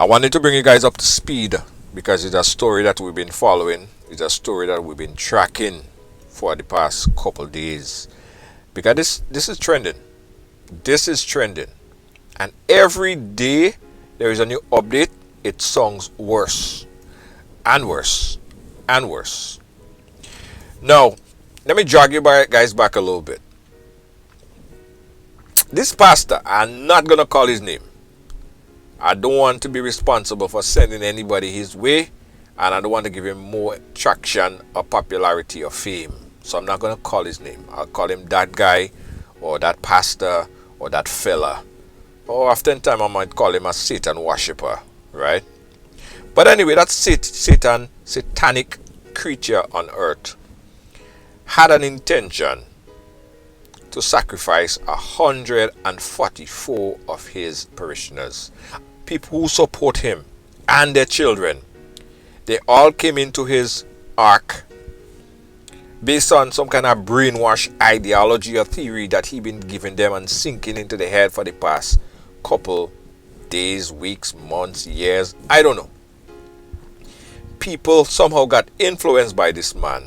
I wanted to bring you guys up to speed because it's a story that we've been following. It's a story that we've been tracking for the past couple days. Because this is trending. This is trending. And every day there is a new update. It sounds worse and worse and worse. Now, let me drag you guys back a little bit. This pastor, I'm not going to call his name. I don't want to be responsible for sending anybody his way, and I don't want to give him more traction or popularity or fame. So I'm not going to call his name. I'll call him that guy or that pastor or that fella. Or oftentimes I might call him a Satan worshipper, right? But anyway, that satanic creature on earth had an intention to sacrifice 144 of his parishioners, people who support him and their children. They all came into his ark based on some kind of brainwash ideology or theory that he been giving them and sinking into the head for the past couple days, weeks, months, years. I don't know. People somehow got influenced by this man,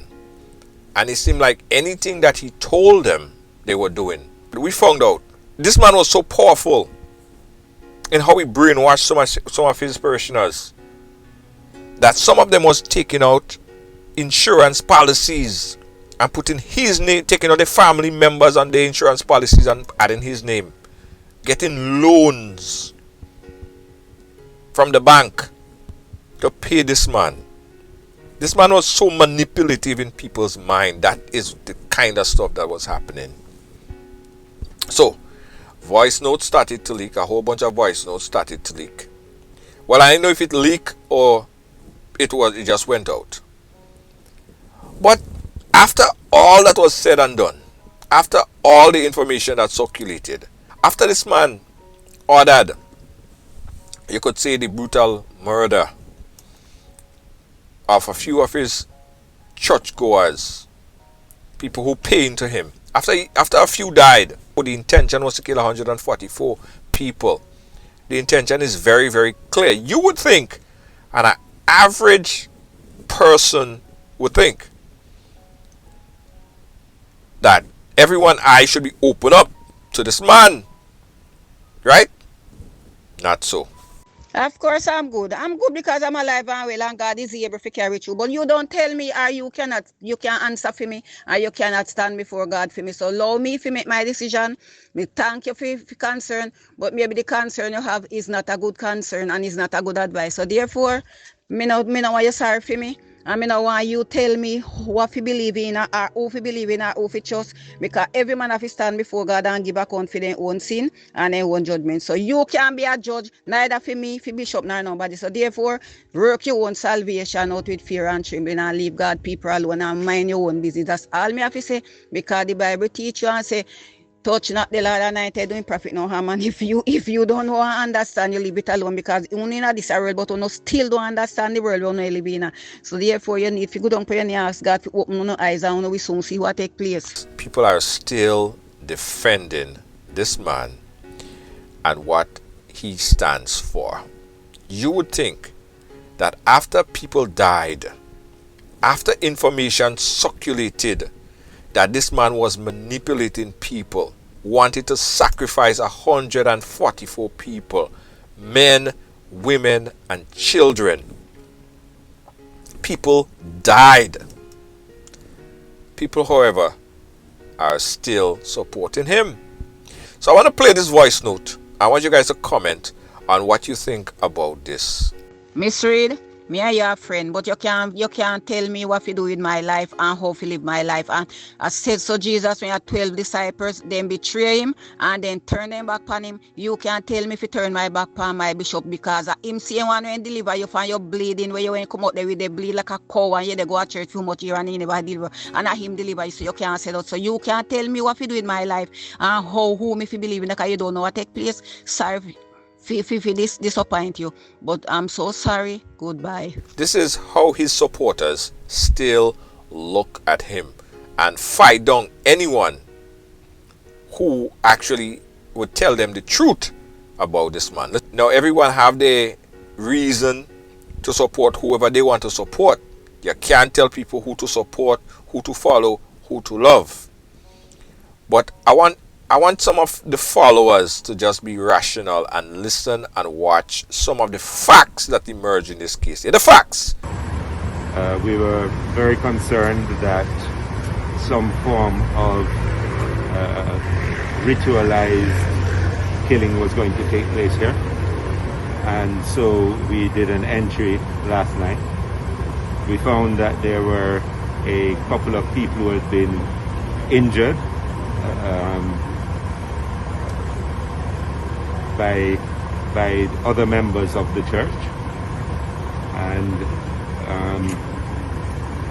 and it seemed like anything that he told them they were doing. We found out this man was so powerful in how he brainwashed some of his parishioners that some of them was taking out insurance policies and putting his name, taking out the family members on the insurance policies and adding his name, getting loans from the bank to pay this man. This man was so manipulative in people's mind. That is the kind of stuff that was happening. So, voice notes started to leak. A whole bunch of voice notes started to leak. Well, I don't know if it leaked or it just went out. But after all that was said and done, after all the information that circulated, after this man ordered, you could say, the brutal murder of a few of his churchgoers, people who pay into him, after a few died, the intention was to kill 144 people. The intention is very, very clear. You would think, and an average person would think, that everyone's eyes should be open up to this man, right? Not so. Of course, I'm good. I'm good because I'm alive and well, and God is able to carry through. But you don't tell me, or you can't answer for me, or you cannot stand before God for me. So allow me to make my decision. Me thank you for concern, but maybe the concern you have is not a good concern and is not a good advice. So therefore, me no want you sorry for me. I mean, I want you tell me what you believe in or who you believe in or who you trust, because every man have to stand before God and give account for their own sin and their own judgment. So you can't be a judge, neither for me, for bishop, nor nobody. So therefore, work your own salvation out with fear and trembling and leave God people alone and mind your own business. That's all me have to say, because the Bible teach you and say, touch not the Lord anointed, doing profit no harm. And if you don't know and understand, you leave it alone, because only in this world, but you still don't understand the world you live in. So therefore, you need to go down and ask God to open your eyes, and we soon see what take place. People are still defending this man and what he stands for. You would think that after people died, after information circulated that this man was manipulating people, wanted to sacrifice 144 people, men, women, and children. People died. People, however, are still supporting him. So I want to play this voice note. I want you guys to comment on what you think about this. Miss Reed, me and your friend, but you can't tell me what to do with my life and how to live my life. And I said, so Jesus, when you had 12 disciples, then betray him and then turn them back on him. You can't tell me to turn my back on my bishop, because him same one when deliver you from your bleeding, where you when come out there with the bleed like a cow and you they go to church too much here and he never deliver. And him deliver you, so you can't say that. So you can't tell me what to do with my life and who me to believe in, because you don't know what take place. Sorry. This disappoint you, but I'm so sorry. Goodbye. This is how his supporters still look at him and fight down anyone who actually would tell them the truth about this man. Now everyone have their reason to support whoever they want to support. You can't tell people who to support, who to follow, who to love. But I want some of the followers to just be rational and listen and watch some of the facts that emerge in this case. Yeah, the facts. We were very concerned that some form of ritualized killing was going to take place here. And so we did an entry last night. We found that there were a couple of people who had been injured by other members of the church, and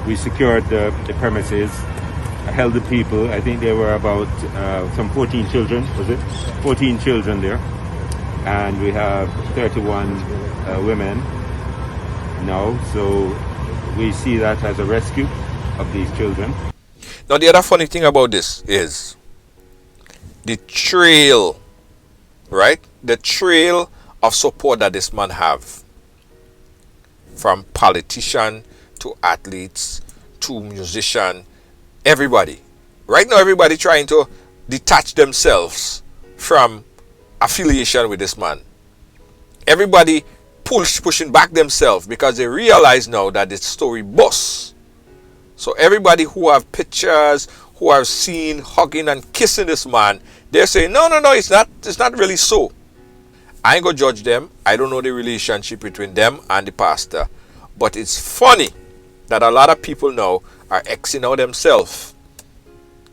we secured the premises, held the people. I think there were about some 14 children, was it? 14 children there, and we have 31 women now, so we see that as a rescue of these children. Now the other funny thing about this is the trail, right? The trail of support that this man have, from politician to athletes to musician, everybody. Right now everybody trying to detach themselves from affiliation with this man. Everybody pushing back themselves because they realize now that the story busts. So everybody who have pictures, who have seen hugging and kissing this man, they're saying, no, it's not really so. I ain't gonna judge them. I don't know the relationship between them and the pastor. But it's funny that a lot of people now are Xing out themselves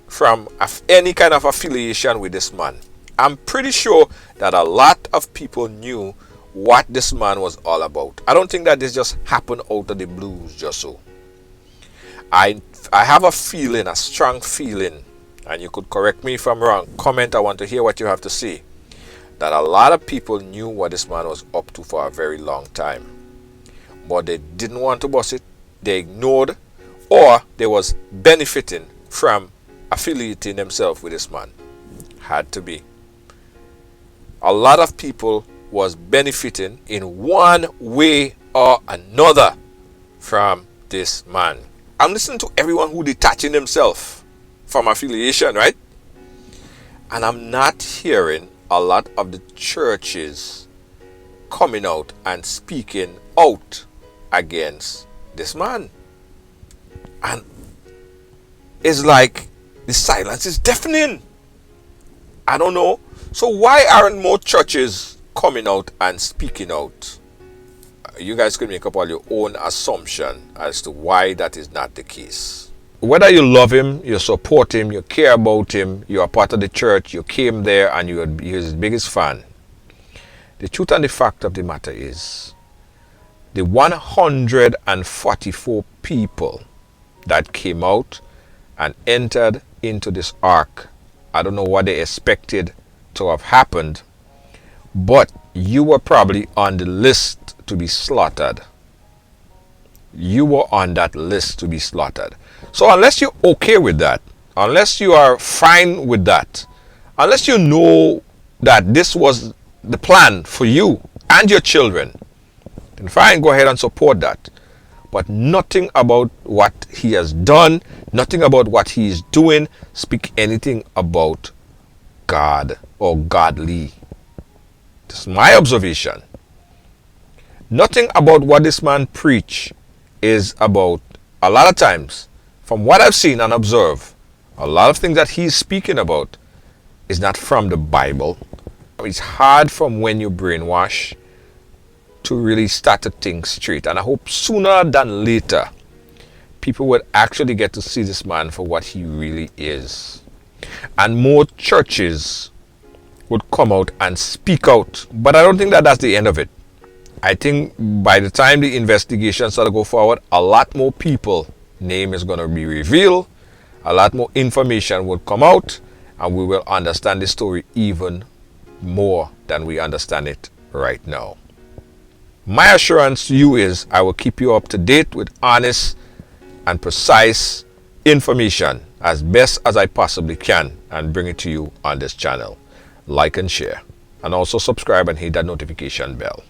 from any kind of affiliation with this man. I'm pretty sure that a lot of people knew what this man was all about. I don't think that this just happened out of the blues just so. I have a feeling, a strong feeling, and you could correct me if I'm wrong. Comment, I want to hear what you have to say. That a lot of people knew what this man was up to for a very long time. But they didn't want to bust it. They ignored, or they was benefiting from affiliating themselves with this man. Had to be. A lot of people was benefiting in one way or another from this man. I'm listening to everyone who detaching themselves from affiliation, right? And I'm not hearing a lot of the churches coming out and speaking out against this man. And it's like the silence is deafening. I don't know. So why aren't more churches coming out and speaking out? You guys can make up all your own assumption as to why that is not the case. Whether you love him, you support him, you care about him, you are part of the church, you came there and you're his biggest fan. The truth and the fact of the matter is, the 144 people that came out and entered into this ark, I don't know what they expected to have happened, but you were probably on the list to be slaughtered. You were on that list to be slaughtered. So unless you're okay with that, unless you are fine with that, unless you know that this was the plan for you and your children, then fine, go ahead and support that. But nothing about what he has done, nothing about what he is doing, speak anything about God or godly. This is my observation. Nothing about what this man preach is about, a lot of times, from what I've seen and observed, a lot of things that he's speaking about is not from the Bible. It's hard from when you brainwash to really start to think straight. And I hope sooner than later, people would actually get to see this man for what he really is. And more churches would come out and speak out. But I don't think that that's the end of it. I think by the time the investigation starts to go forward, a lot more people name is going to be revealed, a lot more information will come out, and we will understand the story even more than we understand it right now. My assurance to you is I will keep you up to date with honest and precise information as best as I possibly can and bring it to you on this channel. Like and share, and also subscribe and hit that notification bell.